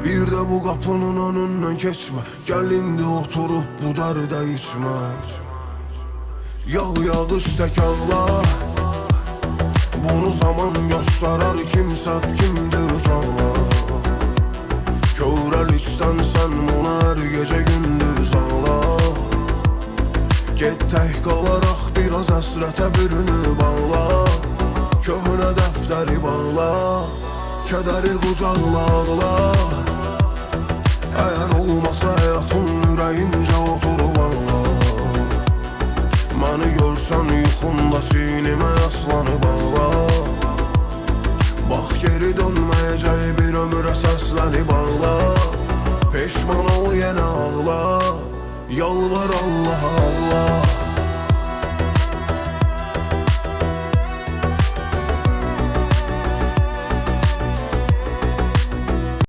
Bir de bu kapının önünden geçme. Gel indi oturup bu dərdə içmə. Yağış tək ağla. Bunu zaman göstərar, kim səhv kimdir uzaqla. Körəlikdən sən buna hər gecə gündüz ağla. Get tək qalaraq biraz əsrətə birini bağla. Köhnə dəftəri bağla, kədəri qucaqla ağla. Əgər olmasa həyatın ürəyincə oturub ağla. Məni görsən yuxunda çiynimə yaslanıb ağla. Bax geri dönməyəcək bir ömrə səslənib ağla. Peşman ol yenə ağla, yalvar Allaha ağla.